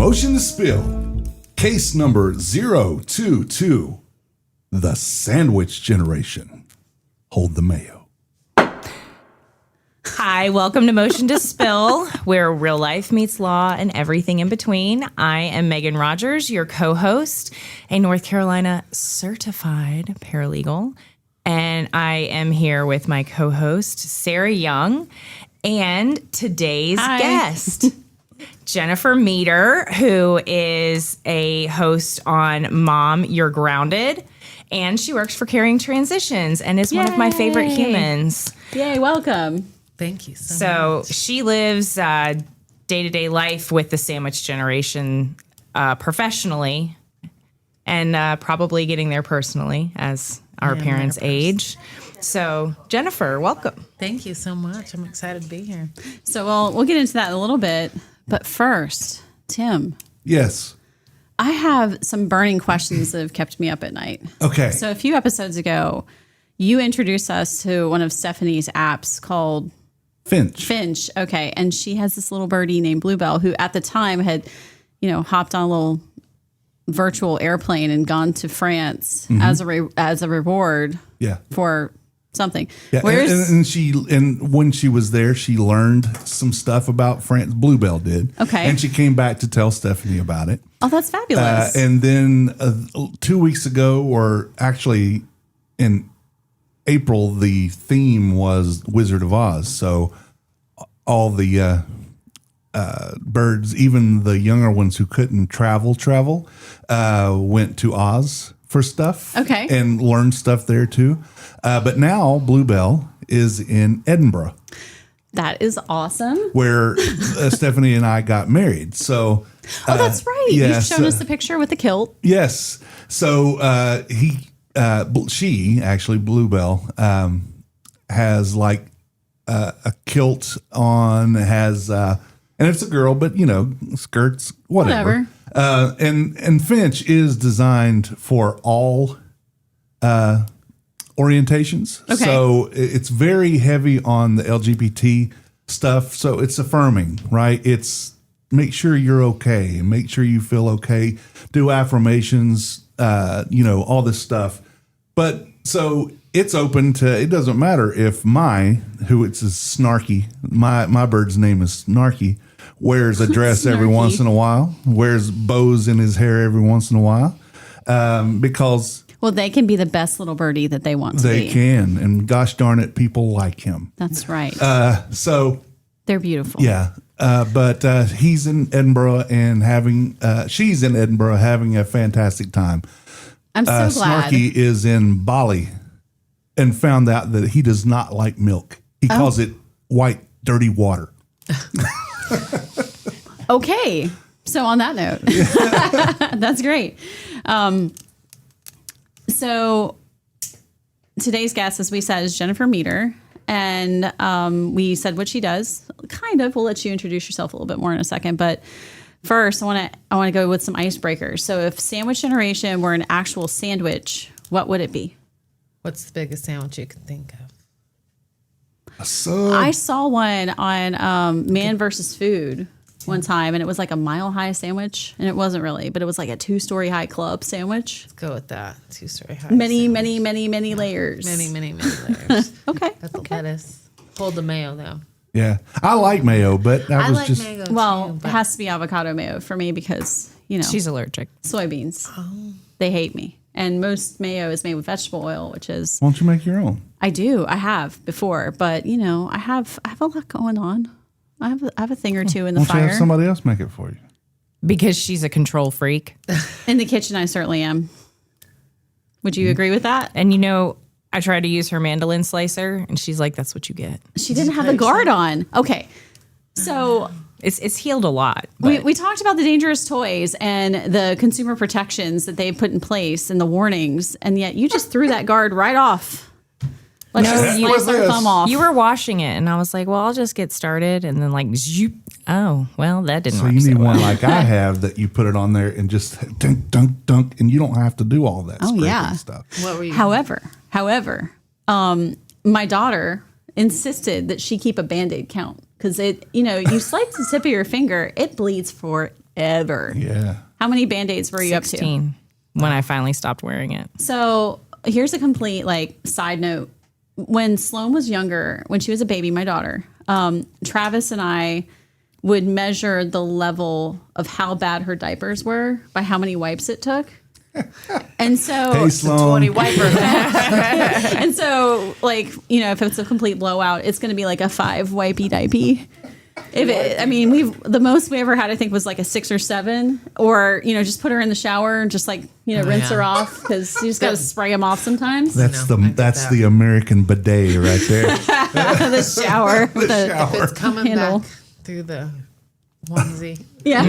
Motion to Spill. Case number 022. The Sandwich Generation. Hold the mayo. Hi, welcome to Motion to Spill, where real life meets law and everything in between. I am Meghan Rogers, your co-host, a North Carolina certified paralegal. And I am here with my co-host, Sarah Young, and today's guest, Jennifer Meter, who is a host on Mom, You're Grounded. And she works for Caring Transitions and is one of my favorite humans. Yay, welcome. Thank you so much. So she lives day-to-day life with the sandwich generation professionally and probably getting there personally as our parents age. So Jennifer, welcome. Thank you so much. I'm excited to be here. So we'll get into that in a little bit. But first, Tim. Yes. I have some burning questions that have kept me up at night. Okay. So a few episodes ago, you introduced us to one of Stephanie's apps called Finch. Okay. And she has this little birdie named Bluebell who at the time had, hopped on a little virtual airplane and gone to France as a reward for something. Yeah. And when she was there, she learned some stuff about France. Bluebell did. Okay. And she came back to tell Stephanie about it. Oh, that's fabulous. And then 2 weeks ago, or actually in April, the theme was Wizard of Oz. So all the birds, even the younger ones who couldn't travel, went to Oz for stuff. Okay. And learned stuff there too. But now Bluebell is in Edinburgh. That is awesome. Where Stephanie and I got married. So, that's right. You've shown us the picture with the kilt. Yes. So she actually, Bluebell, has like a kilt on, and it's a girl, but skirts, whatever. And Finch is designed for all orientations. Okay. So it's very heavy on the LGBT stuff. So it's affirming, right? It's make sure you're okay, make sure you feel okay, do affirmations, all this stuff. But so it's open to, it doesn't matter if who it's Snarky, my bird's name is Snarky, wears a dress every once in a while, wears bows in his hair every once in a while, because... Well, they can be the best little birdie that they want to be. They can, and gosh darn it, people like him. That's right. So they're beautiful. Yeah, but he's in Edinburgh and she's in Edinburgh having a fantastic time. I'm so glad. Snarky is in Bali and found out that he does not like milk. He calls it white, dirty water. Okay. So on that note, that's great. So today's guest, as we said, is Jennifer Meter. And we said what she does. Kind of. We'll let you introduce yourself a little bit more in a second. But first, I want to go with some icebreakers. So if Sandwich Generation were an actual sandwich, what would it be? What's the biggest sandwich you can think of? A sub. I saw one on Man vs. Food one time, and it was like a mile-high sandwich. And it wasn't really, but it was like a 2-story high club sandwich. Let's go with that. 2-story high. Many sandwich. layers. Many layers. Okay. That's lettuce. Hold the mayo, though. Yeah. I like mayo, but I like mayo, Well, too, it has to be avocado mayo for me because, She's allergic. soybeans. They hate me. And most mayo is made with vegetable oil, which is... Why don't you make your own? I do. I have before. But, I have a lot going on. I have a thing or two in the Why don't you fire. have somebody else make it for you? Because she's a control freak. In the kitchen, I certainly am. Would you agree with that? And I tried to use her mandolin slicer, and she's like, that's what you get. She didn't have a guard on. Okay. So... It's healed a lot. We talked about the dangerous toys and the consumer protections that they've put in place and the warnings, and yet you just threw that guard right off. Let's just slice our thumb off. You were washing it, and I was like, well, I'll just get started. And then zoop. Oh, well, that didn't work. So you need one well. like I have that you put it on there and just dunk, dunk, dunk, and you don't have to do all that scraping stuff. What were you? However, my daughter insisted that she keep a Band-Aid count because you slice the tip of your finger, it bleeds for forever. Yeah. How many Band-Aids were you up to? 16 when I finally stopped wearing it. So here's a complete side note. When Sloan was younger, when she was a baby, my daughter, Travis and I would measure the level of how bad her diapers were by how many wipes it took. And so Hey, Sloan. 20 wipers. and so if it's a complete blowout, it's going to be like a 5 wipey diaper. The most we ever had, I think, was like a 6 or 7, or just put her in the shower and just rinse her off, because you just got to spray them off sometimes. That's I get that's that. the American bidet right there. The shower, with the shower. It's coming Handle. back through the onesie. yeah.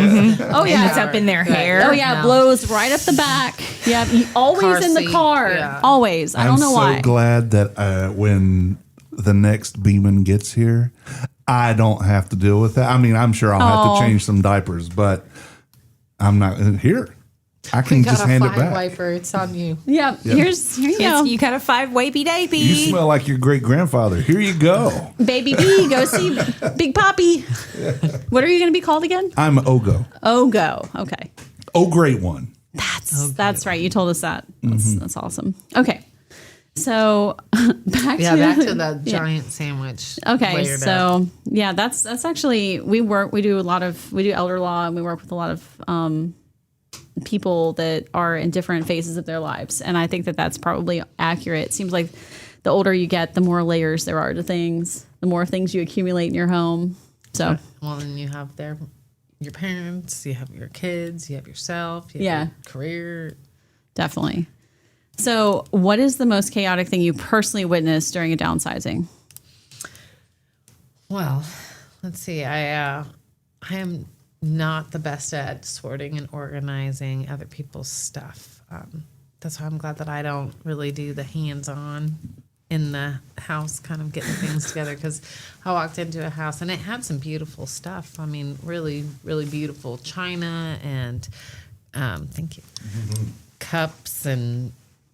Oh yeah, And it's up in their hair. Oh yeah, No. blows right up the back. Yeah, always Car in the seat, car. yeah. Always. I don't know why. I'm so glad that when the next Beeman gets here, I don't have to deal with that. I mean, I'm sure I'll have to change some diapers, but I'm not here. I can just hand it back. Wiper. It's on you. Yeah. Here you go. You got a 5 wipey diaper. You smell like your great grandfather. Here you go. Baby B, go see Big Poppy. What are you going to be called again? I'm Ogo. Go. Okay. Oh, great one. That's right. You told us that. That's awesome. Okay. So back Yeah, to back to the giant sandwich. Okay, layered so up. yeah, that's actually we do elder law, and we work with a lot of people that are in different phases of their lives, and I think that that's probably accurate. It seems like the older you get, the more layers there are to things, the more things you accumulate in your home. So Well, then you have your parents, you have your kids, you have yourself, you have Yeah. your career. definitely. So what is the most chaotic thing you personally witnessed during a downsizing? Well, let's see. I am not the best at sorting and organizing other people's stuff. That's why I'm glad that I don't really do the hands-on in the house, kind of getting things together. Because I walked into a house and it had some beautiful stuff. I mean, really, really beautiful china and thank you, cups, and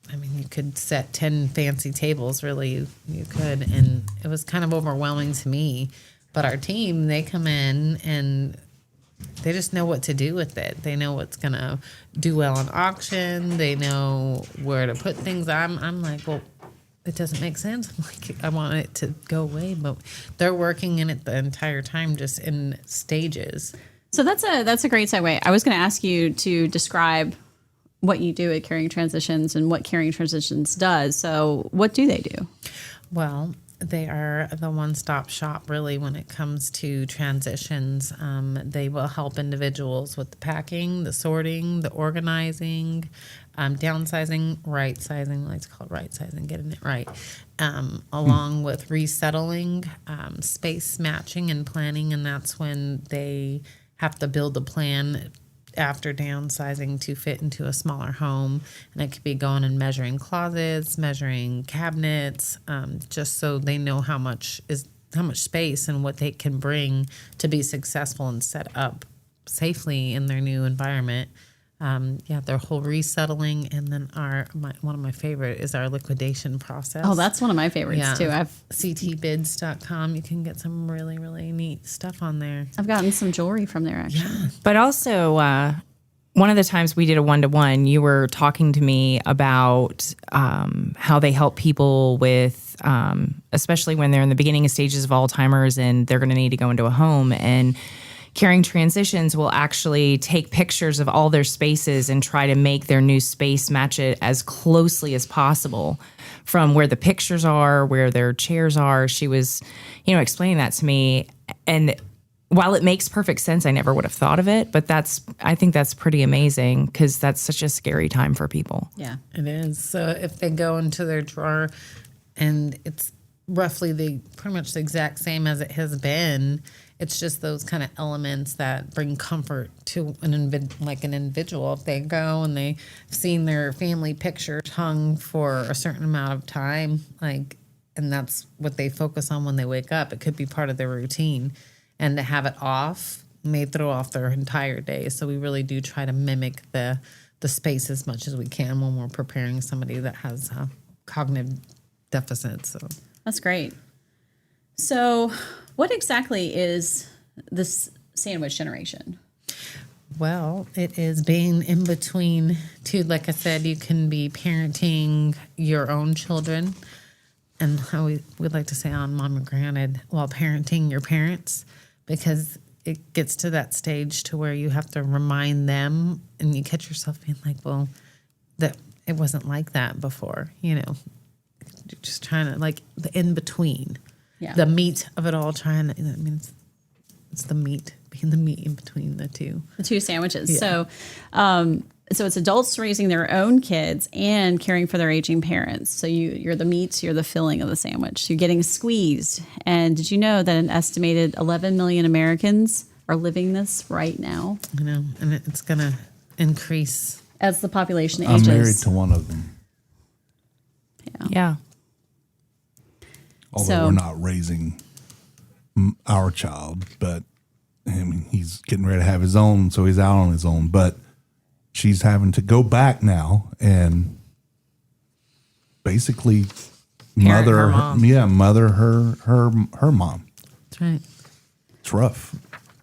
I mean, you could set 10 fancy tables. Really, you could, and it was kind of overwhelming to me. But our team, they come in and they just know what to do with it. They know what's gonna do well on auction. They know where to put things. I'm like, well, it doesn't make sense. I'm like, I want it to go away, but they're working in it the entire time, just in stages. So that's a great segue. I was going to ask you to describe what you do at Carrying Transitions and what Carrying Transitions does. So what do they do? Well, they are the one-stop shop, really, when it comes to transitions. They will help individuals with the packing, the sorting, the organizing, downsizing, right-sizing. I like to call it right-sizing, getting it right, along with resettling, space matching and planning, and that's when they have to build a plan after downsizing to fit into a smaller home. And it could be going and measuring closets, measuring cabinets, just so they know how much space and what they can bring to be successful and set up safely in their new environment. Their whole resettling, and then one of my favorite is our liquidation process. Oh, that's one of my favorites too. ctbids.com. You can get some really, really neat stuff on there. I've gotten some jewelry from there actually. But also, one of the times we did a 1-to-1, you were talking to me about how they help people with, especially when they're in the beginning stages of Alzheimer's and they're going to need to go into a home. And Carrying Transitions will actually take pictures of all their spaces and try to make their new space match it as closely as possible from where the pictures are, where their chairs are. She was, explaining that to me. And while it makes perfect sense, I never would have thought of it. But I think that's pretty amazing, because that's such a scary time for people. Yeah. It is. So if they go into their drawer and it's roughly pretty much the exact same as it has been, it's just those kind of elements that bring comfort to an individual. If they go and they've seen their family pictures hung for a certain amount of time, and that's what they focus on when they wake up, it could be part of their routine. And to have it off may throw off their entire day. So we really do try to mimic the space as much as we can when we're preparing somebody that has cognitive deficits. So That's great. So what exactly is this sandwich generation? Well, it is being in between two. Like I said, you can be parenting your own children, and how we would like to say on Mama Granted, while parenting your parents, because it gets to that stage to where you have to remind them, and you catch yourself being like, well, that it wasn't like that before, You're just trying to, like, the in between, the meat of it all, trying to, it's the meat, being the meat in between the two sandwiches. Yeah. So it's adults raising their own kids and caring for their aging parents. So you're the meat, you're the filling of the sandwich. You're getting squeezed. And did you know that an estimated 11 million Americans are living this right now? I know, and it's going to increase as the population I'm ages. married to one of them. Yeah. Although we're not raising our child, but he's getting ready to have his own, so he's out on his own. But she's having to go back now and basically Parent mother her mom. mother her mom. That's right. It's rough.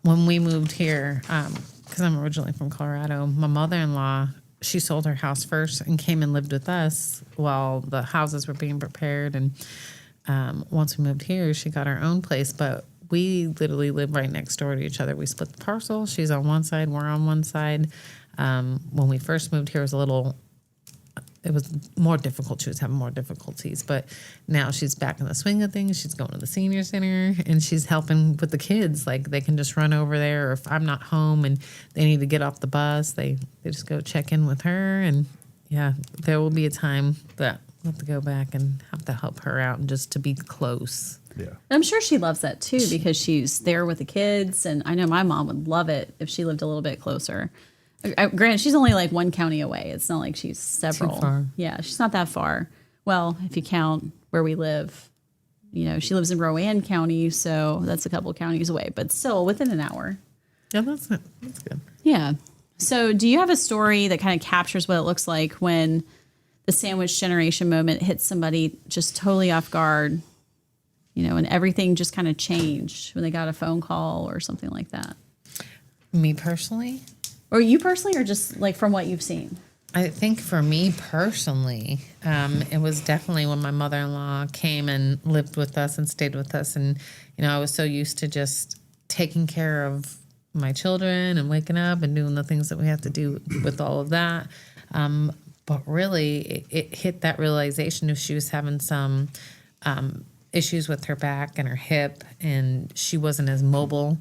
When we moved here, because I'm originally from Colorado, my mother-in-law, she sold her house first and came and lived with us while the houses were being prepared. And once we moved here, she got her own place. But we literally live right next door to each other. We split the parcel. She's on one side, we're on one side. When we first moved here, it was more difficult. She was having more difficulties, but now she's back in the swing of things. She's going to the senior center and she's helping with the kids. Like, they can just run over there, or if I'm not home and they need to get off the bus, they just go check in with her. And yeah, there will be a time that we'll have to go back and have to help her out and just to be close. Yeah. I'm sure she loves that too, because she's there with the kids. And I know my mom would love it if she lived a little bit closer. Granted, she's only like one county away. It's not like she's several. Too far. Yeah, she's not that far. Well, if you count where we live, she lives in Rowan County, so that's a couple of counties away, but still within an hour. Yeah, that's good. Yeah. So do you have a story that kind of captures what it looks like when the sandwich generation moment hits somebody just totally off guard, and everything just kind of changed when they got a phone call or something like that? Me personally? Or you personally, or just like from what you've seen? I think for me personally, it was definitely when my mother-in-law came and lived with us and stayed with us. And, I was so used to just taking care of my children and waking up and doing the things that we have to do with all of that. But really, it hit that realization of she was having some issues with her back and her hip, and she wasn't as mobile.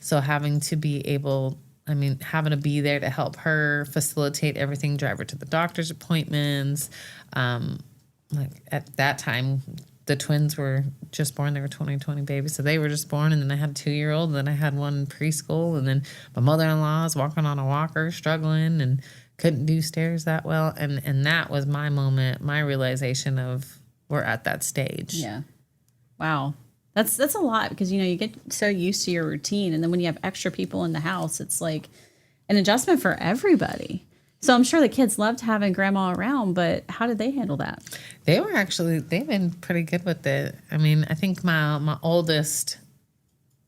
So having to be there to help her facilitate everything, drive her to the doctor's appointments. Like at that time, the twins were just born. They were 2020 babies. So they were just born. And then I had a 2-year-old. And then I had one in preschool. And then my mother-in-law was walking on a walker, struggling and couldn't do stairs that well. And that was my moment, my realization of we're at that stage. Yeah. Wow. That's a lot, because, you get so used to your routine. And then when you have extra people in the house, it's like an adjustment for everybody. So I'm sure the kids loved having grandma around, but how did they handle that? They've been pretty good with it. I think my oldest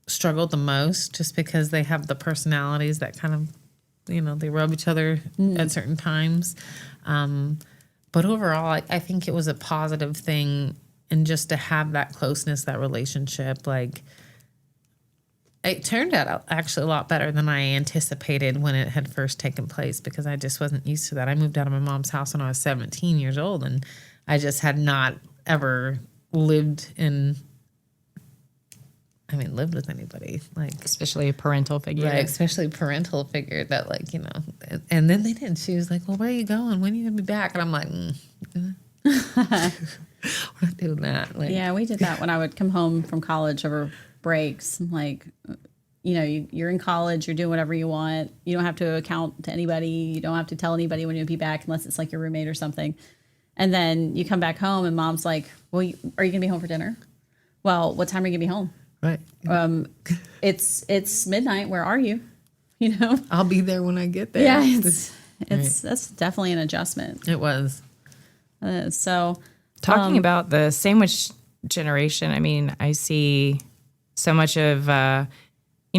struggled the most, just because they have the personalities that kind of, they rub each other at certain times. But overall, I think it was a positive thing. And just to have that closeness, that relationship, like, it turned out actually a lot better than I anticipated when it had first taken place, because I just wasn't used to that. I moved out of my mom's house when I was 17 years old, and I just had not ever lived with anybody, like, Especially a parental figure. right, especially a parental figure that, like, and then they didn't. She was like, well, where are you going? When are you going to be back? And I'm like, we're not doing that. Like, Yeah, we did that when I would come home from college over breaks. Like, you're in college, you're doing whatever you want. You don't have to account to anybody. You don't have to tell anybody when you'll be back, unless it's like your roommate or something. And then you come back home and mom's like, well, are you going to be home for dinner? Well, what time are you going to be home? right. It's midnight. Where are you? I'll be there when I get there. Yeah, that's definitely an adjustment. It was. So Talking about the sandwich generation, I see so much of,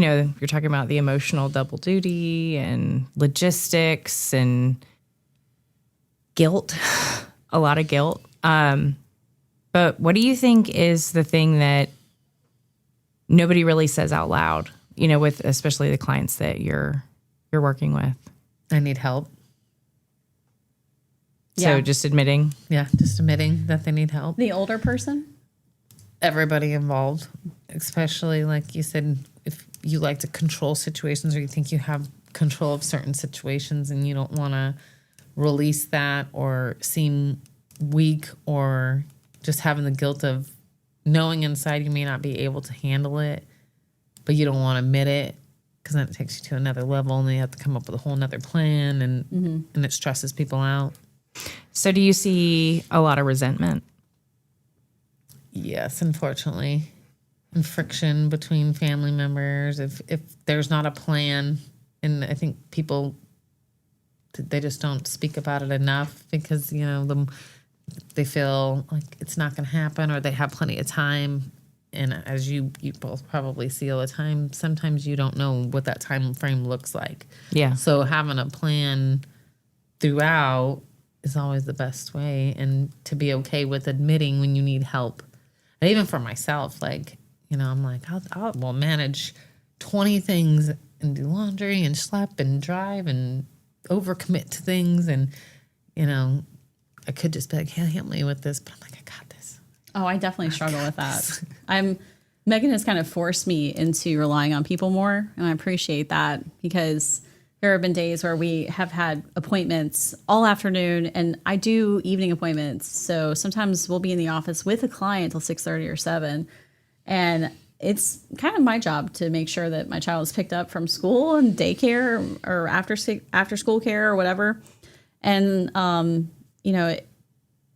you're talking about the emotional double duty and logistics and guilt, a lot of guilt. But what do you think is the thing that nobody really says out loud, with especially the clients that you're working with? I need help. So just admitting. Yeah, just admitting that they need help. The older person? Everybody involved, especially like you said, if you like to control situations or you think you have control of certain situations and you don't want to release that or seem weak or just having the guilt of knowing inside you may not be able to handle it, but you don't want to admit it because then it takes you to another level and then you have to come up with a whole nother plan and it stresses people out. So do you see a lot of resentment? Yes, unfortunately. And friction between family members. If there's not a plan, and I think people, they just don't speak about it enough because, they feel like it's not going to happen or they have plenty of time. And as you both probably see all the time, sometimes you don't know what that time frame looks like. Yeah. So having a plan throughout is always the best way, and to be okay with admitting when you need help. And even for myself, like, I'm like, I'll manage 20 things and do laundry and schlep and drive and overcommit to things. And, I could just be like, hey, help me with this. But I'm like, I got this. Oh, I definitely struggle with that. Meghan has kind of forced me into relying on people more. And I appreciate that because there have been days where we have had appointments all afternoon and I do evening appointments. So sometimes we'll be in the office with a client till 6:30 or 7. And it's kind of my job to make sure that my child is picked up from school and daycare or after school care or whatever. And,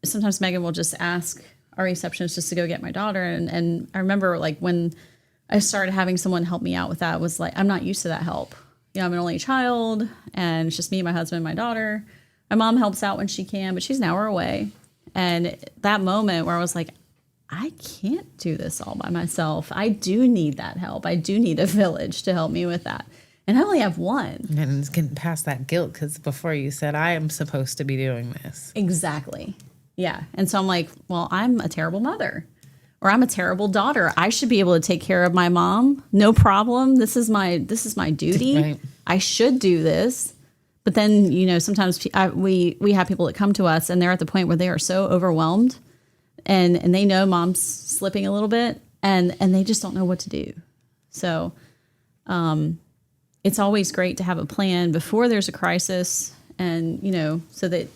sometimes Meghan will just ask our receptionist just to go get my daughter. And I remember like when I started having someone help me out with that, was like, I'm not used to that help. I'm an only child and it's just me, my husband, and my daughter. My mom helps out when she can, but she's an hour away. And that moment where I was like, I can't do this all by myself. I do need that help. I do need a village to help me with that. And I only have one. And it's getting past that guilt because before you said, I am supposed to be doing this. Exactly. Yeah. And so I'm like, well, I'm a terrible mother or I'm a terrible daughter. I should be able to take care of my mom. No problem. This is my duty. Right. I should do this. But then, sometimes we have people that come to us and they're at the point where they are so overwhelmed and they know mom's slipping a little bit and they just don't know what to do. So, it's always great to have a plan before there's a crisis and, so that,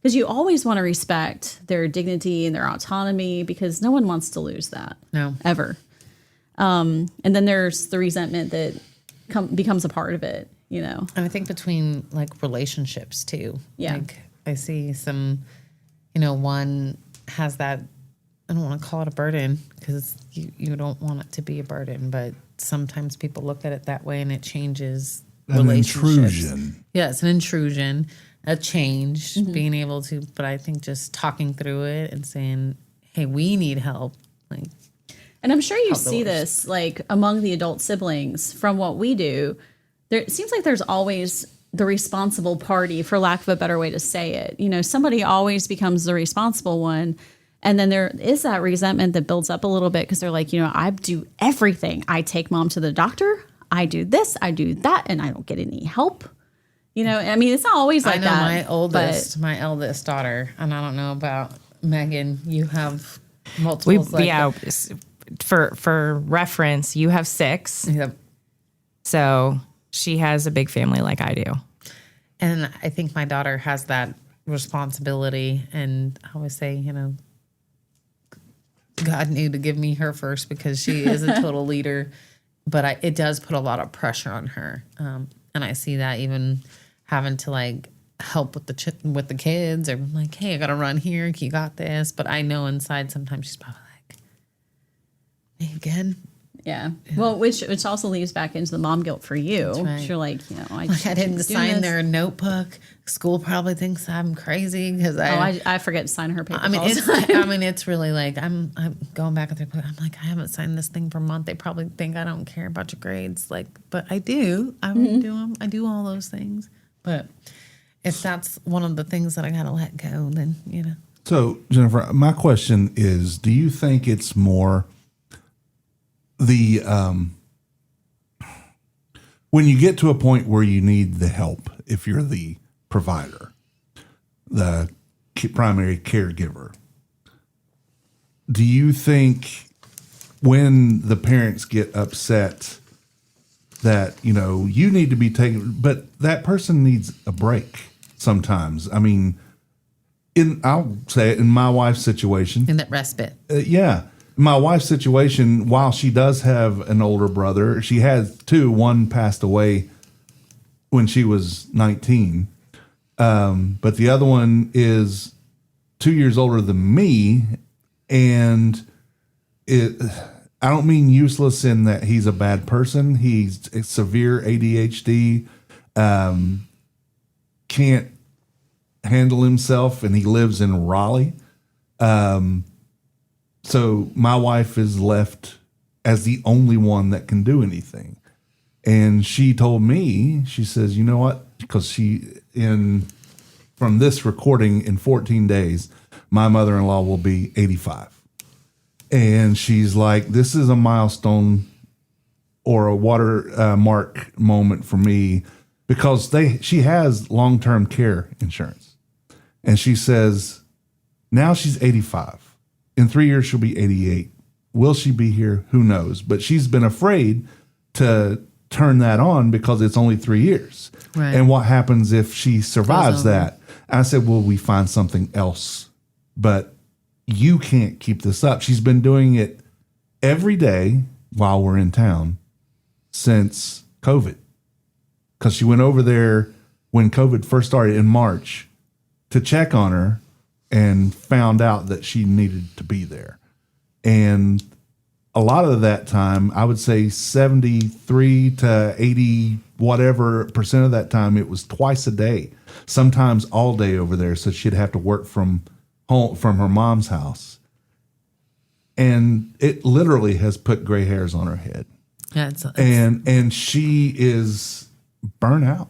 because you always want to respect their dignity and their autonomy because no one wants to lose that. No. Ever. And then there's the resentment that becomes a part of it, And I think between like relationships too. Yeah. Like I see some, one has that, I don't want to call it a burden because you don't want it to be a burden, but sometimes people look at it that way and it changes relationships. Intrusion. Yeah, it's an intrusion, a change, being able to, but I think just talking through it and saying, hey, we need help. Like, and I'm sure you see this like among the adult siblings from what we do. It seems like there's always the responsible party, for lack of a better way to say it. Somebody always becomes the responsible one. And then there is that resentment that builds up a little bit because they're like, I do everything. I take mom to the doctor. I do this, I do that, and I don't get any help. It's not always like that. I know my eldest daughter, and I don't know about Meghan. You have multiples. For reference, you have 6. Yep. So she has a big family like I do. And I think my daughter has that responsibility. And I always say, God knew to give me her first because she is a total leader. But it does put a lot of pressure on her. And I see that even having to like help with the kids or like, hey, I got to run here. You got this. But I know inside sometimes she's probably like, me again. Yeah. Well, which also leads back into the mom guilt for you. right. You're like, I didn't sign their notebook. School probably thinks I'm crazy because I forget to sign her papers. It's really like I'm going back at their book. I'm like, I haven't signed this thing for a month. They probably think I don't care about your grades. Like, but I do. I do them. I do all those things. But if that's one of the things that I gotta let go, then So, Jennifer, my question is, do you think it's more the when you get to a point where you need the help, if you're the provider, the primary caregiver, do you think when the parents get upset that, you need to be taken, but that person needs a break sometimes? I mean, I'll say it in my wife's situation. in that respite. Yeah. My wife's situation, while she does have an older brother, she has two. One passed away when she was 19. But the other one is 2 years older than me. And I don't mean useless in that he's a bad person. He's severe ADHD, can't handle himself, and he lives in Raleigh. So my wife is left as the only one that can do anything. And she told me, she says, you know what? Because from this recording in 14 days, my mother-in-law will be 85. And she's like, this is a milestone or a watermark moment for me, because she has long-term care insurance. And she says, now she's 85. In 3 years, she'll be 88. Will she be here? Who knows? But she's been afraid to turn that on because it's only 3 years. Right. And what happens if she survives that? I said, well, we find something else. But you can't keep this up. She's been doing it every day while we're in town since COVID. Because she went over there when COVID first started in March to check on her, and found out that she needed to be there. And a lot of that time, I would say 73 to 80, whatever percent of that time, it was twice a day, sometimes all day over there. So she'd have to work from home, from her mom's house. And it literally has put gray hairs on her head. Yeah, and she is burnt out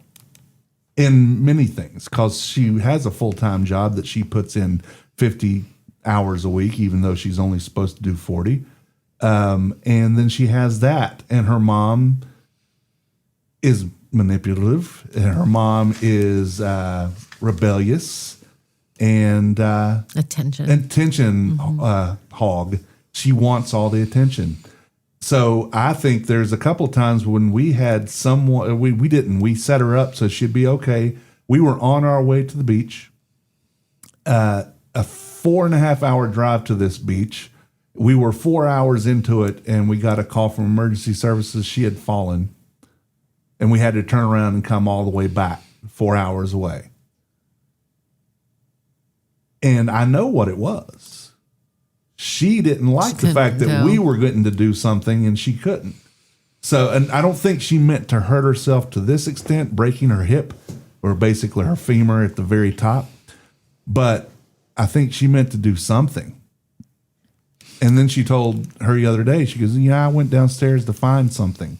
in many things, because she has a full-time job that she puts in 50 hours a week, even though she's only supposed to do 40. And then she has that, and her mom is manipulative, and her mom is rebellious and attention hog. She wants all the attention. So I think there's a couple of times when we had someone, we set her up so she'd be okay. We were on our way to the beach, a 4.5 hour drive to this beach. We were 4 hours into it, and we got a call from emergency services. She had fallen, and we had to turn around and come all the way back 4 hours away. And I know what it was. She didn't like the fact that we were getting to do something and she couldn't. So, and I don't think she meant to hurt herself to this extent, breaking her hip, or basically her femur at the very top. But I think she meant to do something. And then she told her the other day, she goes, I went downstairs to find something.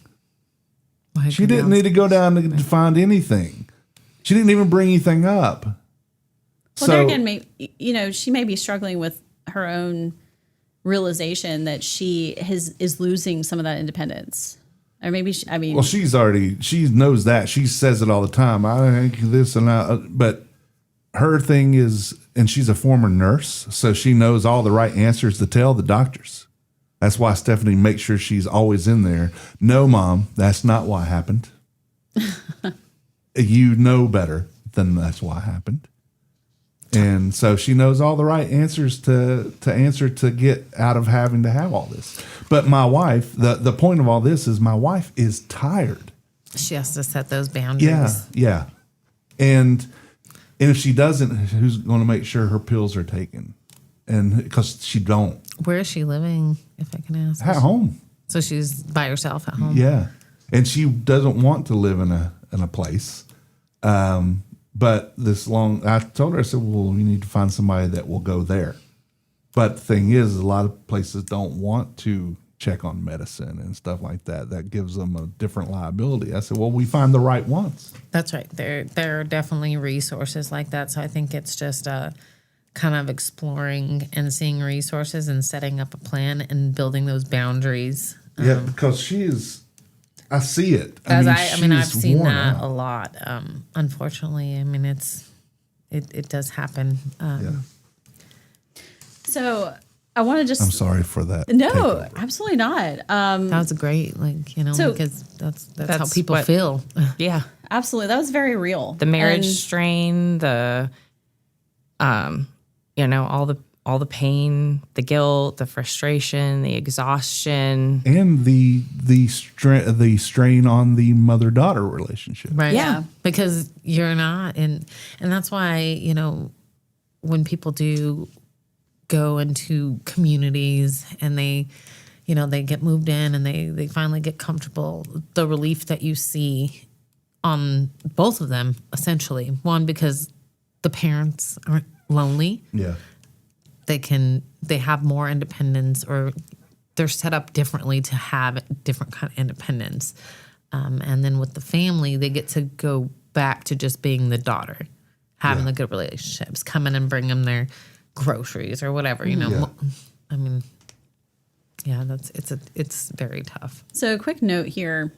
She didn't need to go down to find anything. She didn't even bring anything up. Well, there again, she may be struggling with her own realization that she is losing some of that independence. Or maybe, she knows that. She says it all the time. I think this and that. But her thing is, and she's a former nurse, so she knows all the right answers to tell the doctors. That's why Stephanie makes sure she's always in there. No, Mom, that's not what happened. You know better than that's what happened. And so she knows all the right answers to answer to get out of having to have all this. But my wife, the point of all this is my wife is tired. She has to set those boundaries. Yeah. And if she doesn't, who's going to make sure her pills are taken? And because she don't. Where is she living, if I can ask? At home. So she's by herself at home. Yeah, and she doesn't want to live in a place. But I told her, I said, well, you need to find somebody that will go there. But the thing is, a lot of places don't want to check on medicine and stuff like that. That gives them a different liability. I said, well, we find the right ones. That's right. There are definitely resources like that. So I think it's just kind of exploring and seeing resources and setting up a plan and building those boundaries. Yeah, because she is. I see it. I've she's seen worn that out. a lot. Unfortunately, it does happen. Yeah. So I want to just. I'm sorry for that. No, takeover. absolutely not. That was great, So- because that's how That's people what- feel. Yeah. Absolutely. That was very real. The marriage And- strain, all the pain, the guilt, the frustration, the exhaustion. And the strain on the mother-daughter relationship. Right. Yeah. Because you're not, and that's why, when people do go into communities and they get moved in and they finally get comfortable, the relief that you see on both of them, essentially. One, because the parents aren't lonely. Yeah. They have more independence, or they're set up differently to have different kind of independence. And then with the family, they get to go back to just being the daughter, having the good relationships, come in and bring them their groceries or whatever, Yeah. I mean, yeah, it's very tough. So, a quick note here: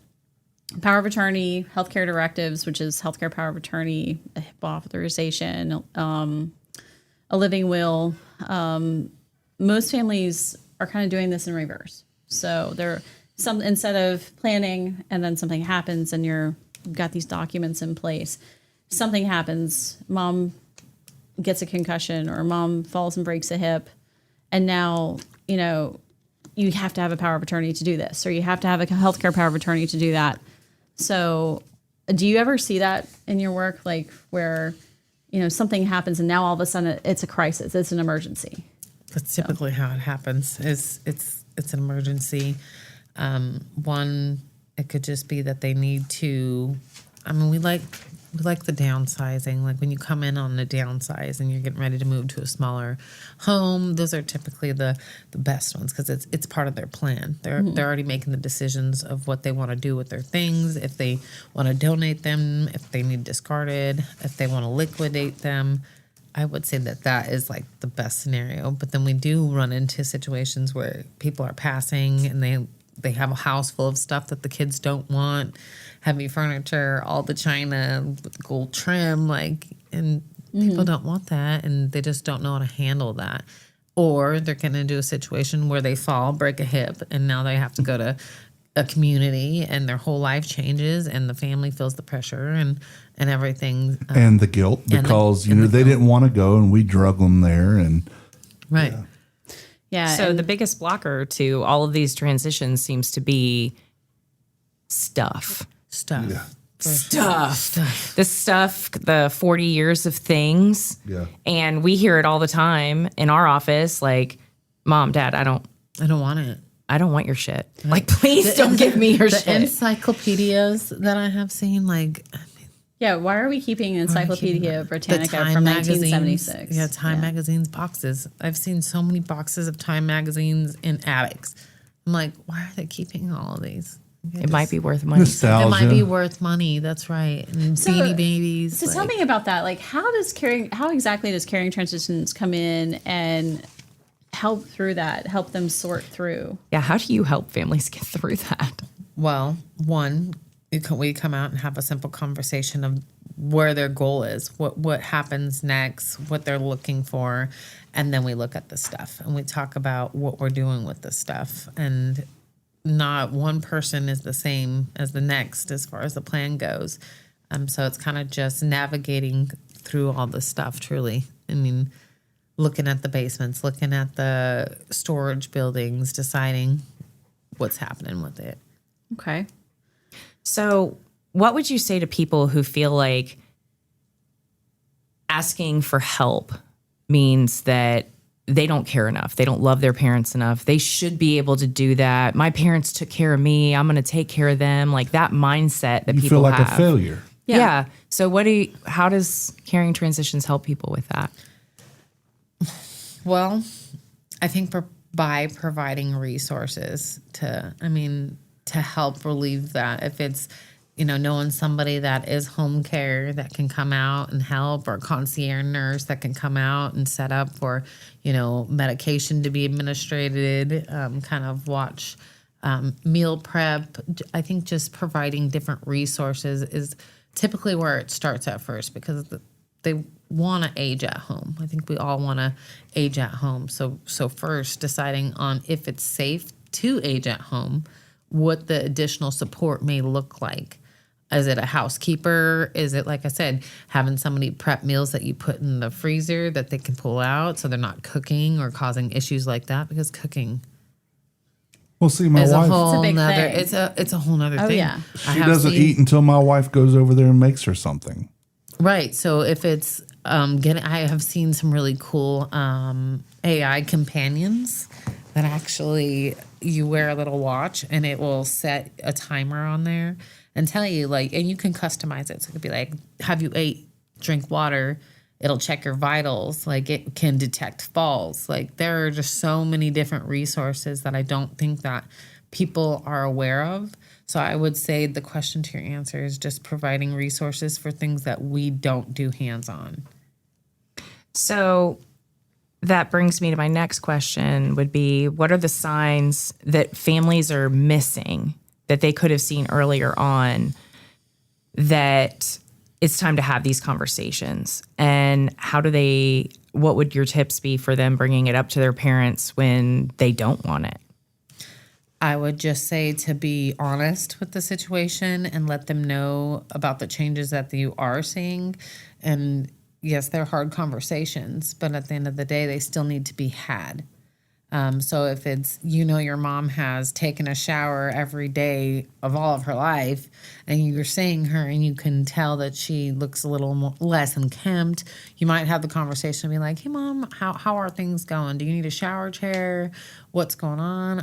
power of attorney, healthcare directives, which is healthcare power of attorney, a HIPAA authorization, a living will. Most families are kind of doing this in reverse. So instead of planning and then something happens and you've got these documents in place, something happens, mom gets a concussion or mom falls and breaks a hip, and now you have to have a power of attorney to do this, or you have to have a healthcare power of attorney to do that. So do you ever see that in your work, like where something happens and now all of a sudden it's a crisis, it's an emergency? That's typically how it happens. Is it's an emergency. One, it could just be that they need to. We like the downsizing. Like when you come in on the downsize and you're getting ready to move to a smaller home, those are typically the best ones because it's part of their plan. They're already making the decisions of what they want to do with their things. If they want to donate them, if they need discarded, if they want to liquidate them. I would say that is like the best scenario. But then we do run into situations where people are passing and they have a house full of stuff that the kids don't want, heavy furniture, all the china with gold trim, and people don't want that, and they just don't know how to handle that. Or they're getting into a situation where they fall, break a hip, and now they have to go to a community, and their whole life changes, and the family feels the pressure and everything. And the guilt because they didn't want to go and we drug them there and Right. Yeah. So and the biggest blocker to all of these transitions seems to be stuff. Stuff. Yeah. Stuff. The stuff, the 40 years of things. Yeah. And we hear it all the time in our office, like, Mom, Dad, I don't want it. I don't want your shit. Like, please don't give me your The shit. encyclopedias that I have seen, yeah, why are we keeping Encyclopedia Britannica Time from magazines. 1976? Yeah, Time magazine's boxes. I've seen so many boxes of Time magazines in attics. I'm like, why are they keeping all of these? It might be worth money. nostalgia. It might be worth money. That's right. And Beanie Babies. So tell me about that. Like, how exactly does Caring Transitions come in and help through that, help them sort through? Yeah, how do you help families get through that? Well, one, we come out and have a simple conversation of where their goal is, what happens next, what they're looking for, and then we look at the stuff and we talk about what we're doing with the stuff. And not one person is the same as the next as far as the plan goes. So it's kind of just navigating through all this stuff, truly. Looking at the basements, looking at the storage buildings, deciding what's happening with it. Okay. So, what would you say to people who feel like asking for help means that they don't care enough. They don't love their parents enough. They should be able to do that. My parents took care of me. I'm going to take care of them. Like that mindset that You people feel like have. a failure. Yeah. So how does Caring Transitions help people with that? Well, I think by providing resources to help relieve that. If it's, knowing somebody that is home care that can come out and help, or a concierge nurse that can come out and set up for, medication to be administered, kind of watch meal prep. I think just providing different resources is typically where it starts at first, because they want to age at home. I think we all want to age at home. So first deciding on if it's safe to age at home, what the additional support may look like. Is it a housekeeper? Is it, like I said, having somebody prep meals that you put in the freezer that they can pull out so they're not cooking or causing issues like that? Because cooking Well, see, my is a wife, whole big nother. thing. It's a whole nother thing. yeah. she doesn't eat until my wife goes over there and makes her something. Right. So if it's I have seen some really cool AI companions that actually you wear a little watch and it will set a timer on there and tell you, like, and you can customize it. So it could be like, have you ate, drink water. It'll check your vitals. Like, it can detect falls. Like, there are just so many different resources that I don't think that people are aware of. So I would say the question to your answer is just providing resources for things that we don't do hands-on. So that brings me to my next question would be, what are the signs that families are missing that they could have seen earlier on that it's time to have these conversations? And what would your tips be for them bringing it up to their parents when they don't want it? I would just say to be honest with the situation and let them know about the changes that you are seeing. And yes, they're hard conversations, but at the end of the day, they still need to be had. So if it's, your mom has taken a shower every day of all of her life, and you're seeing her and you can tell that she looks a little less unkempt, you might have the conversation and be like, hey, Mom, how are things going? Do you need a shower chair? What's going on?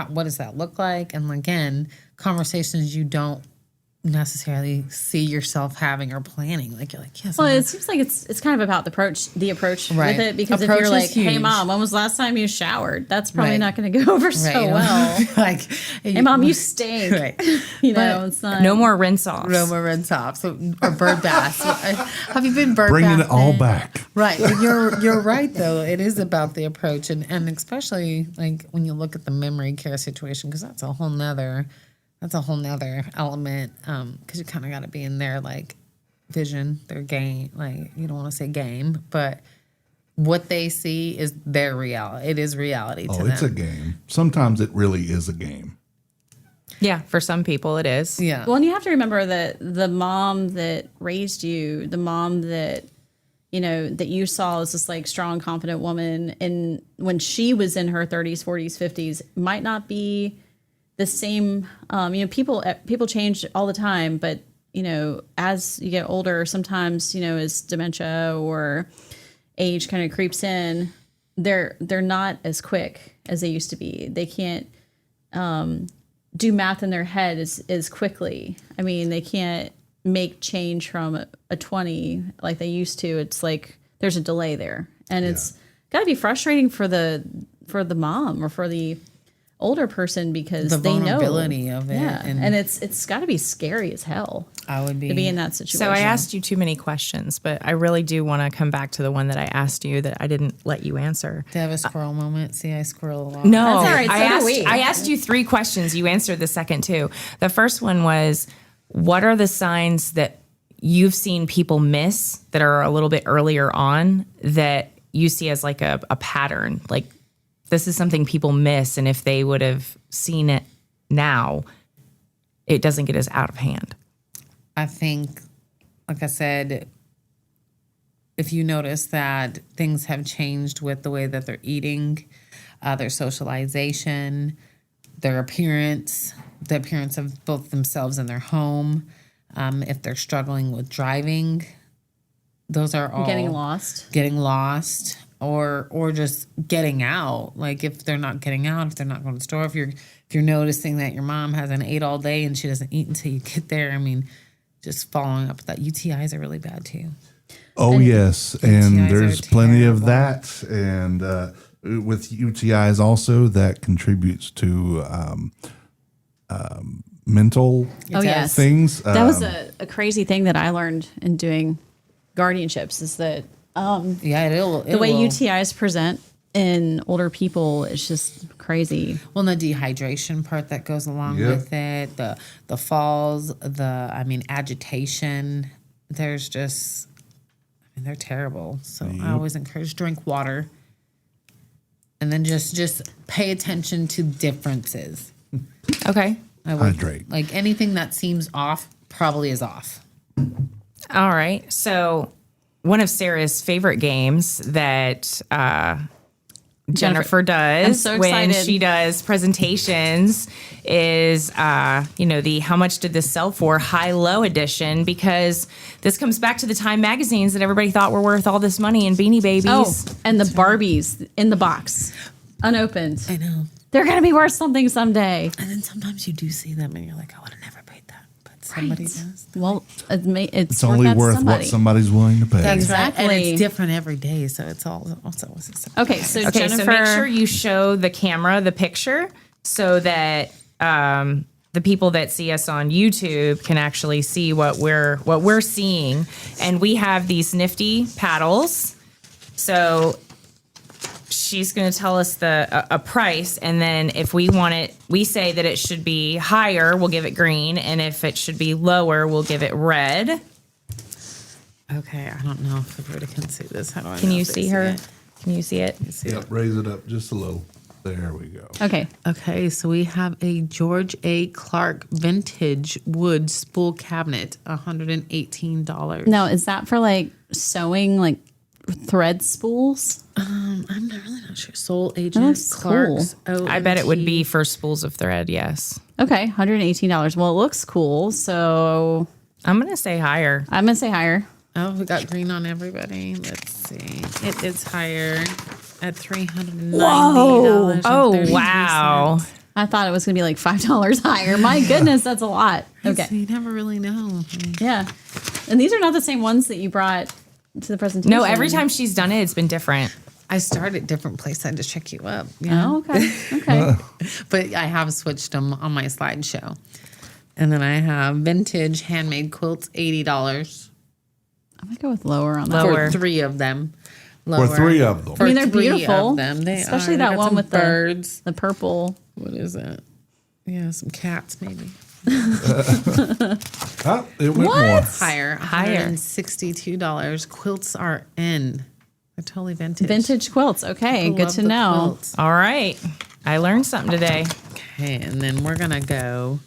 What does that look like? And again, conversations you don't necessarily see yourself having or planning. Like, you're like, yes. Well, it seems like it's kind of about the approach Right. with it, because Approach if you're is like, hey, huge. Mom, when was the last time you showered? That's probably Right. not going to go over so Right. well. Like, Hey, Mom, you stink. Right. It's not. No more rinse offs. No more rinse offs or bird baths. Have you been bird Bringing it all bathing? back. Right. You're right, though. It is about the approach. And especially like when you look at the memory care situation, because that's a whole nother element. Because you kind of got to be in their like vision, their game. Like, you don't want to say game, but what they see is their reality. It is reality to Oh, them. it's a game. Sometimes it really is a game. Yeah, for some people it is. Yeah. Well, and you have to remember that the mom that raised you, the mom that that you saw as this like strong, confident woman, and when she was in her 30s, 40s, 50s, might not be the same. People change all the time, but as you get older, sometimes as dementia or age kind of creeps in, they're not as quick as they used to be. They can't do math in their head as quickly. I mean, they can't make change from a 20 like they used to. It's like there's a delay there, and it's got to be frustrating for the mom or for the older person, because The they know vulnerability of it. Yeah, And and it's got to be scary as hell I would to be in that situation. So I asked you too many questions, but I really do want to come back to the one that I asked you that I didn't let you answer. to have a squirrel moment. See, I squirrel a lot. No, That's all right, so do we. I asked you 3 questions. You answered the second 2. The first one was, what are the signs that you've seen people miss that are a little bit earlier on that you see as like a pattern? Like, this is something people miss, and if they would have seen it now, it doesn't get as out of hand. I think, like I said, if you notice that things have changed with the way that they're eating, their socialization, their appearance, the appearance of both themselves and their home, if they're struggling with driving, those are all getting lost. or just getting out. Like if they're not getting out, if they're not going to the store, if you're noticing that your mom hasn't ate all day and she doesn't eat until you get there. I mean, just following up with that. UTIs are really bad too. Oh, yes. And UTIs there's are plenty of terrible. that. And with UTIs also, that contributes to mental yes. things. That was a crazy thing that I learned in doing guardianships is that the way UTIs present in older people is just crazy. Well, the dehydration part that goes along Yep. with it, the falls, agitation. There's just, they're terrible. So I always encourage drink water, and then just pay attention to differences. Okay. I would, Hydrate. like anything that seems off probably is off. All right. So one of Sarah's favorite games that Jennifer does I'm so when excited. she does presentations is, the how much did this sell for high-low edition, because this comes back to the Time magazines that everybody thought were worth all this money and Beanie Babies. Oh, and the Barbies in the box, unopened. I know. They're going to be worth something someday. And then sometimes you do see them and you're like, I would have never paid that. But somebody does. Well, it's It's only that to worth somebody. what somebody's willing to pay. That's right. And Exactly. it's different every day. So it's also Okay, so Okay, Jennifer, so make sure you show the camera the picture so that the people that see us on YouTube can actually see what we're seeing. And we have these nifty paddles. So she's going to tell us a price, and then if we want it, we say that it should be higher, we'll give it green, and if it should be lower, we'll give it red. Okay, I don't know if everybody can see this. How do I Can know you if they see her? it? Can you see it? Yep, raise it up just a little. There we go. okay, Okay, so we have a George A. Clark vintage wood spool cabinet, $118. now is that for like sewing like thread spools? I'm really not sure. Sole agent looks Clark's. I bet it would OMG. be for spools of thread, yes. Okay, $118. Well, it looks cool, so I'm going to say higher. I'm gonna say higher. Oh, we got green on everybody. Let's see. It is higher at $390. Oh, wow. I thought it was gonna be like $5 higher. My goodness, that's a lot. So Okay, you never really know. yeah, and these are not the same ones that you brought to the presentation. No, every time she's done it, it's been different. I start at different places. I just check you up. You know? Oh, okay, okay. But I have switched them on my slideshow. And then I have vintage handmade quilts, $80 I'm gonna go with lower on that. Lower. for 3 of them. For 3 of them. For I mean, they're 3 beautiful, Of them. They especially are. that They got one some with birds. the purple. What is it? Yeah, some cats maybe. Ah, it went more. Higher. $162. Quilts are in. They're totally vintage. Vintage quilts. Okay, good Love to the know. quilts. All right. I learned something today. Okay, and then we're gonna go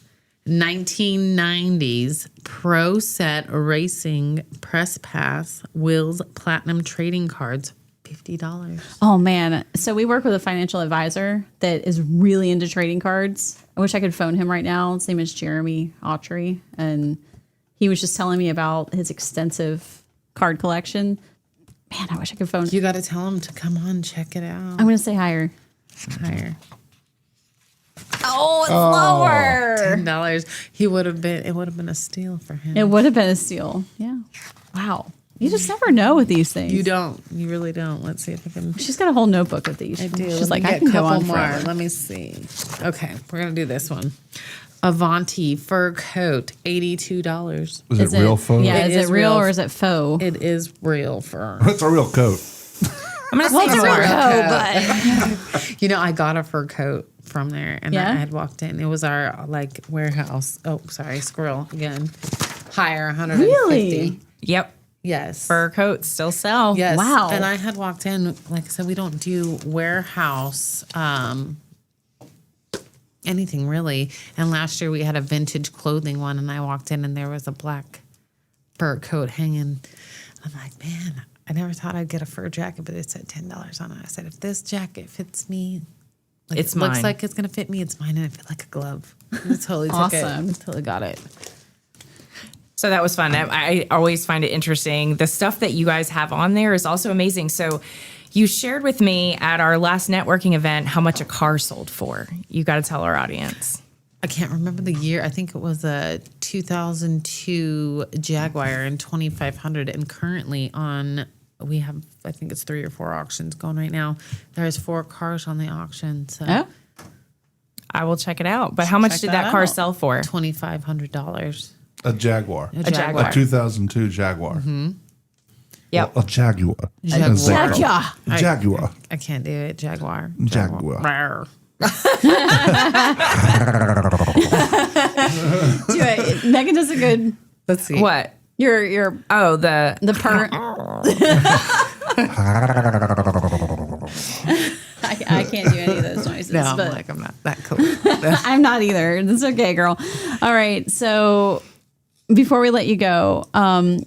1990s Pro Set Racing Press Pass Wills Platinum Trading Cards, $50. Oh man. So we work with a financial advisor that is really into trading cards. I wish I could phone him right now. His name is Jeremy Autry. And he was just telling me about his extensive card collection. Man, I wish I could phone. You got to tell them to come on, check it out. I'm going to say higher. Higher. Oh, it's lower. $10. It would have been a steal for him. It would have been a steal. Yeah. Wow. You just never know with these things. You don't. You really don't. Let's see if I can. She's got a whole notebook of these. I do. She's Let like, me I get can a go couple on more. forever. Let me see. Okay, we're gonna do this one. Avanti fur coat, $82. Was it real faux? Yeah, It is is it real real. or is it faux? It is real fur. It's a real coat. I'm going to Well, say it's a real more. coat, but You know, I got a fur coat from there, and Yeah? I had walked in. It was our warehouse. Oh, sorry, squirrel again. Higher, 150. Really? Yep. Yes. Fur coats still sell. Yes. Wow. And I had walked in, like I said, we don't do warehouse anything really. And last year we had a vintage clothing one, and I walked in and there was a black fur coat hanging. I'm like, man, I never thought I'd get a fur jacket, but it said $10 on it. I said, if this jacket fits me, like, It's it looks mine. like it's gonna fit me, it's mine, and it fit like a glove. I totally took Awesome. it. Totally got it. So that was fun. I always find it interesting. The stuff that you guys have on there is also amazing. So You shared with me at our last networking event how much a car sold for. You got to tell our audience. I can't remember the year. I think it was a 2002 Jaguar and 2,500. And currently we have, I think it's 3 or 4 auctions going right now. There's 4 cars on the auction. So Oh, I will check it out. But how much did that car out. sell for? $2,500. A Jaguar. A Jaguar. A 2002 Jaguar. Yep. A Jaguar. Jaguar. yeah. A Jaguar. I can't do it. Jaguar. Jaguar. Rawr. Do it. Megan does a good. Let's see. What? Your Oh, the purr. I can't do any of those noises. No, I'm but like, I'm not that cool. I'm not either. It's okay, girl. All right. So before we let you go,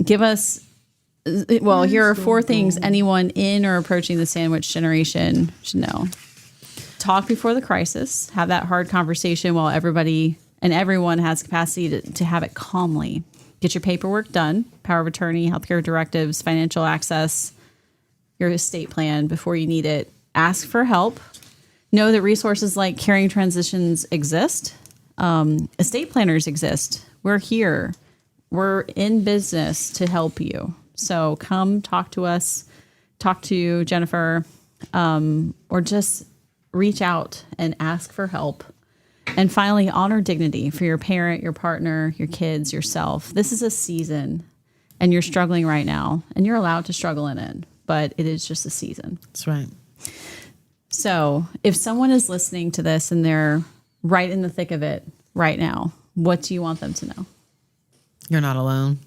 give us. Well, here are 4 things anyone in or approaching the sandwich generation should know. Talk before the crisis. Have that hard conversation while everybody and everyone has capacity to have it calmly. Get your paperwork done, power of attorney, healthcare directives, financial access, your estate plan before you need it. Ask for help. Know that resources like Caring Transitions exist. Estate planners exist. We're here. We're in business to help you. So come talk to us, talk to Jennifer, or just reach out and ask for help. And finally, honor dignity for your parent, your partner, your kids, yourself. This is a season and you're struggling right now and you're allowed to struggle in it, but it is just a season. That's right. So if someone is listening to this and they're right in the thick of it right now, what do you want them to know? You're not alone.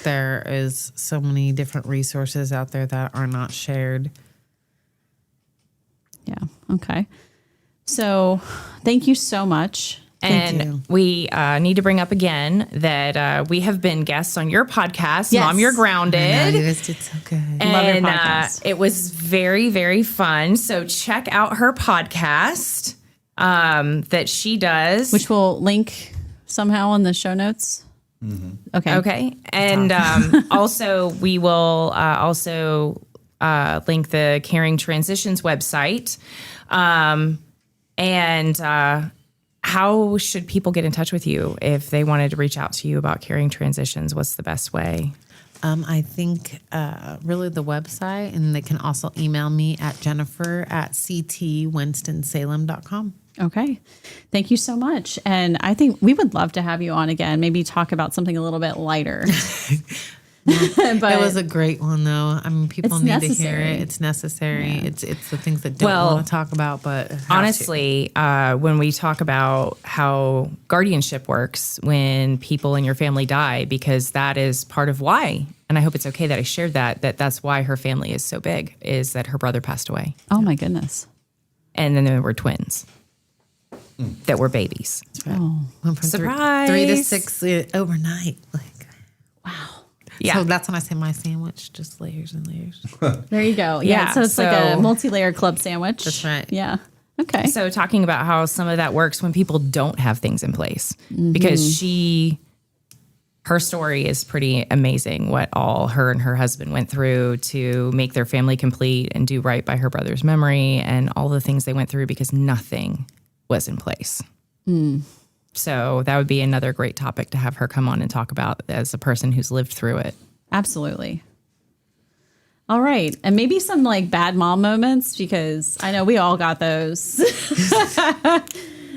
There is so many different resources out there that are not shared. Yeah. Okay. So thank you so much. Thank And you. we need to bring up again that we have been guests on your podcast, Yes. Mom, You're Grounded. I know, you guys did so good. Love your And podcast. it was very, very fun. So check out her podcast that she does. Which we'll link somehow in the show notes. Okay. Okay. And also, we will link the Caring Transitions website. How should people get in touch with you if they wanted to reach out to you about Caring Transitions? What's the best way? I think really the website, and they can also email me at jennifer@ctwinstonsalem.com. Okay. Thank you so much. And I think we would love to have you on again, maybe talk about something a little bit lighter. But It was a great one, though. I mean, people It's need to hear necessary. it. It's necessary. It's the things that don't Well, want to talk about, but have to. Honestly, when we talk about how guardianship works when people in your family die, because that is part of why, and I hope it's okay that I shared that's why her family is so big, is that her brother passed away. oh my goodness. And then there were twins that were babies. Oh, Went from Surprise. 3 to 6 overnight. Like, Yeah. So that's when I say my sandwich, just layers and layers. there you go. Yeah. Yeah, So it's like a so- multi-layer club sandwich. That's right. Yeah. Okay. So talking about how some of that works when people don't have things in place, because her story is pretty amazing, what all her and her husband went through to make their family complete and do right by her brother's memory and all the things they went through because nothing was in place. So that would be another great topic to have her come on and talk about as a person who's lived through it. Absolutely. All right. And maybe some like bad mom moments, because I know we all got those.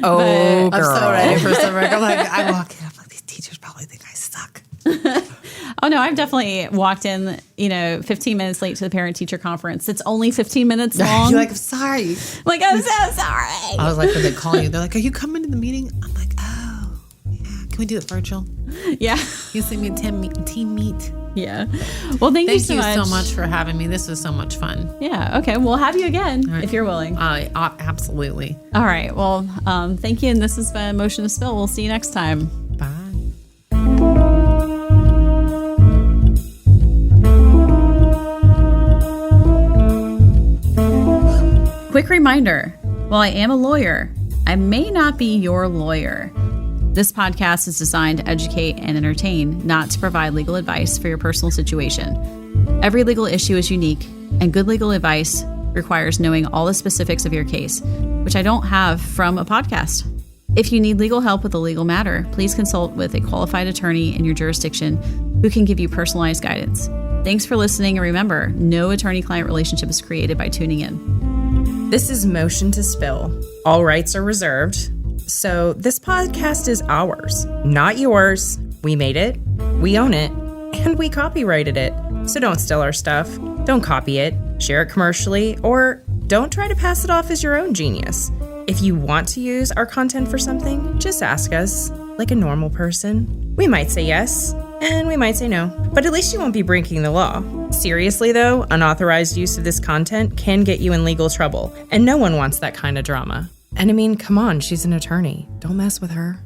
Oh, I'm so ready for some record. Like, I walk in, I'm like, these teachers probably think I suck. Oh no, I've definitely walked in, 15 minutes late to the parent teacher conference. It's only 15 minutes long. You're like, I'm sorry. Like, I'm so sorry. I was like, when they call you, they're like, are you coming to the meeting? I'm like, oh, yeah. Can we do it virtual? Yeah. You send me a team meet. Yeah. Well, thank you Thank so you much. so much for having me. This was so much fun. Yeah. Okay. We'll have you again if you're willing. Absolutely. All right. Well, thank you. And this has been Motion to Spill. We'll see you next time. Bye. Quick reminder, while I am a lawyer, I may not be your lawyer. This podcast is designed to educate and entertain, not to provide legal advice for your personal situation. Every legal issue is unique, And good legal advice requires knowing all the specifics of your case, which I don't have from a podcast. If you need legal help with a legal matter, please consult with a qualified attorney in your jurisdiction who can give you personalized guidance. Thanks for listening, and remember, no attorney-client relationship is created by tuning in. This is Motion to Spill. All rights are reserved. So this podcast is ours, not yours. We made it, we own it, and we copyrighted it. So don't steal our stuff, don't copy it, share it commercially, or don't try to pass it off as your own genius. If you want to use our content for something, just ask us, like a normal person. We might say yes, and we might say no, but at least you won't be breaking the law. Seriously though, unauthorized use of this content can get you in legal trouble, and no one wants that kind of drama. And I mean, come on, she's an attorney. Don't mess with her.